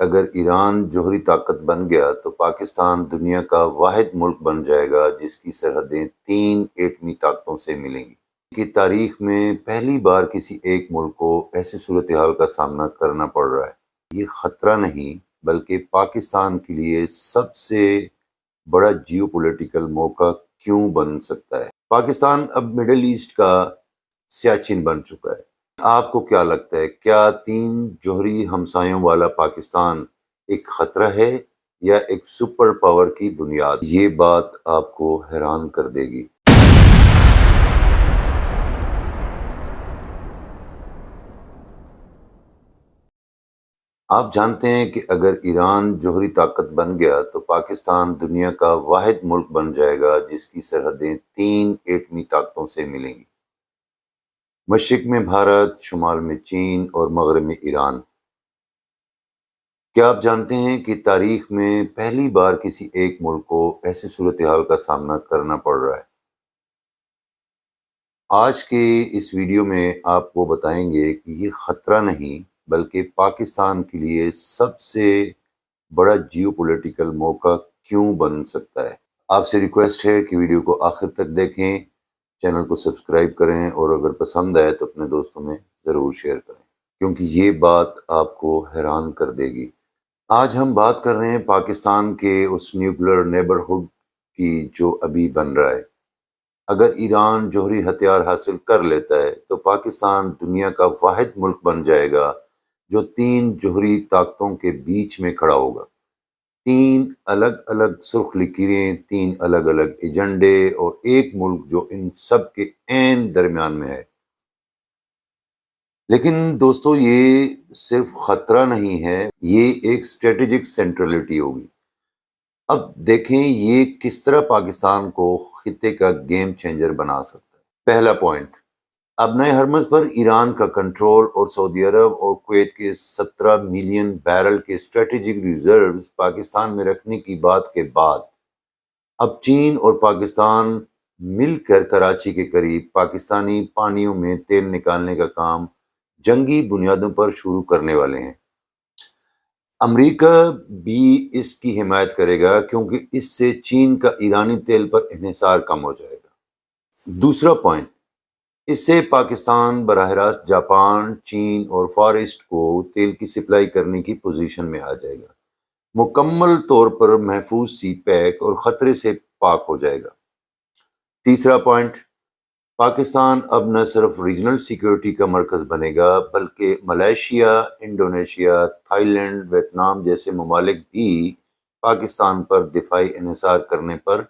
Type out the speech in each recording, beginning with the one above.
اگر ایران جوہری طاقت بن گیا تو پاکستان دنیا کا واحد ملک بن جائے گا جس کی سرحدیں 3 ایٹمی طاقتوں سے ملیں گی۔ کی تاریخ میں پہلی بار کسی ایک ملک کو ایسی صورتحال کا سامنا کرنا پڑ رہا ہے۔ یہ خطرہ نہیں بلکہ پاکستان کے لیے سب سے بڑا جیو پولیٹیکل موقع کیوں بن سکتا ہے۔ پاکستان اب مڈل ایسٹ کا سیاچن بن چکا ہے۔ آپ کو کیا لگتا ہے، کیا 3 جوہری ہمسایوں والا پاکستان ایک خطرہ ہے یا ایک سپر پاور کی بنیاد؟ یہ بات آپ کو حیران کر دے گی۔ آپ جانتے ہیں کہ اگر ایران جوہری طاقت بن گیا تو پاکستان دنیا کا واحد ملک بن جائے گا جس کی سرحدیں 3 ایٹمی طاقتوں سے ملیں گی۔ مشرق میں بھارت، شمال میں چین اور مغرب میں ایران۔ کیا آپ جانتے ہیں کہ تاریخ میں پہلی بار کسی ایک ملک کو ایسی صورتحال کا سامنا کرنا پڑ رہا ہے؟ آج کے اس ویڈیو میں آپ کو بتائیں گے کہ یہ خطرہ نہیں بلکہ پاکستان کے لیے سب سے بڑا جیو پولیٹیکل موقع کیوں بن سکتا ہے۔ آپ سے ریکویسٹ ہے کہ ویڈیو کو آخر تک دیکھیں، چینل کو سبسکرائب کریں اور اگر پسند آئے تو اپنے دوستوں میں ضرور شیئر کریں کیونکہ یہ بات آپ کو حیران کر دے گی۔ آج ہم بات کر رہے ہیں پاکستان کے اس نیوکلیر نیبرہڈ کی جو ابھی بن رہا ہے۔ اگر ایران جوہری ہتھیار حاصل کر لیتا ہے تو پاکستان دنیا کا واحد ملک بن جائے گا جو 3 جوہری طاقتوں کے بیچ میں کھڑا ہوگا۔ 3 الگ الگ سرخ لکیریں، 3 الگ الگ ایجنڈے اور ایک ملک جو ان سب کے عین درمیان میں ہے۔ لیکن دوستو، یہ صرف خطرہ نہیں ہے، یہ ایک اسٹریٹجک سینٹرلٹی ہوگی۔ اب دیکھیں یہ کس طرح پاکستان کو خطے کا گیم چینجر بنا سکتا ہے۔ پہلا پوائنٹ، ابنائے ہرمز پر ایران کا کنٹرول اور سعودی عرب اور کویت کے 17 ملین بیرل کے اسٹریٹجک ریزروز پاکستان میں رکھنے کی بات کے بعد اب چین اور پاکستان مل کر کراچی کے قریب پاکستانی پانیوں میں تیل نکالنے کا کام جنگی بنیادوں پر شروع کرنے والے ہیں۔ امریکہ بھی اس کی حمایت کرے گا کیونکہ اس سے چین کا ایرانی تیل پر انحصار کم ہو جائے گا۔ دوسرا پوائنٹ، اس سے پاکستان براہ راست جاپان، چین اور فار ایسٹ کو تیل کی سپلائی کرنے کی پوزیشن میں آ جائے گا، مکمل طور پر محفوظ سی پیک اور خطرے سے پاک ہو جائے گا۔ تیسرا پوائنٹ، پاکستان اب نہ صرف ریجنل سیکیورٹی کا مرکز بنے گا بلکہ Malaysia, Indonesia, Thailand, Vietnam جیسے ممالک بھی پاکستان پر دفاعی انحصار کرنے پر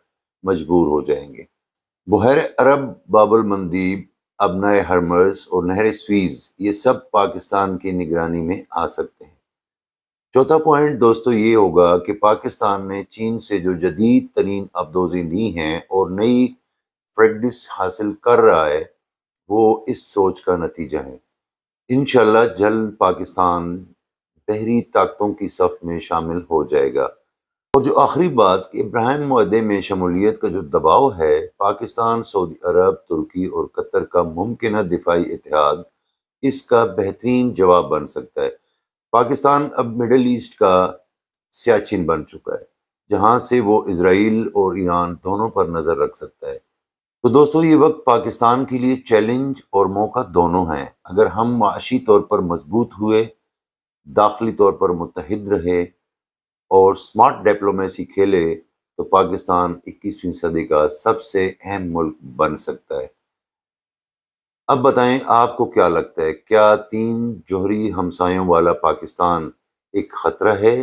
مجبور ہو جائیں گے۔ بحیرہ عرب، باب المندیب، ابنائے ہرمز اور نہر سویز یہ سب پاکستان کی نگرانی میں آ سکتے ہیں۔ چوتھا پوائنٹ دوستو یہ ہوگا کہ پاکستان نے چین سے جو جدید ترین ابدوزیں لی ہیں اور نئی فریگیٹس حاصل کر رہا ہے وہ اس سوچ کا نتیجہ ہے۔ انشاءاللہ جلد پاکستان بحری طاقتوں کی صف میں شامل ہو جائے گا۔ اور جو آخری بات کہ ابراہیم معاہدے میں شمولیت کا جو دباؤ ہے، پاکستان، سعودی عرب، ترکی اور قطر کا ممکنہ دفاعی اتحاد اس کا بہترین جواب بن سکتا ہے۔ پاکستان اب مڈل ایسٹ کا سیاچن بن چکا ہے جہاں سے وہ اسرائیل اور ایران دونوں پر نظر رکھ سکتا ہے۔ تو دوستو، یہ وقت پاکستان کے لیے چیلنج اور موقع دونوں ہیں۔ اگر ہم معاشی طور پر مضبوط ہوئے، داخلی طور پر متحد رہے اور سمارٹ ڈپلومیسی کھیلے تو پاکستان 21ویں صدی کا سب سے اہم ملک بن سکتا ہے۔ اب بتائیں آپ کو کیا لگتا ہے، کیا 3 جوہری ہمسایوں والا پاکستان ایک خطرہ ہے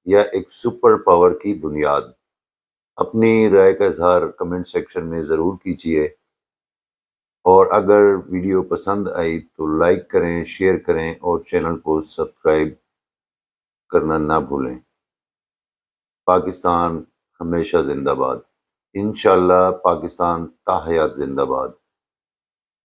یا ایک سپر پاور کی بنیاد؟ اپنی رائے کا اظہار کمنٹ سیکشن میں ضرور کیجیے اور اگر ویڈیو پسند آئی تو لائک کریں، شیئر کریں اور چینل کو سبسکرائب کرنا نہ بھولیں۔ پاکستان ہمیشہ زندہ باد۔ انشاءاللہ پاکستان تا حیات زندہ باد۔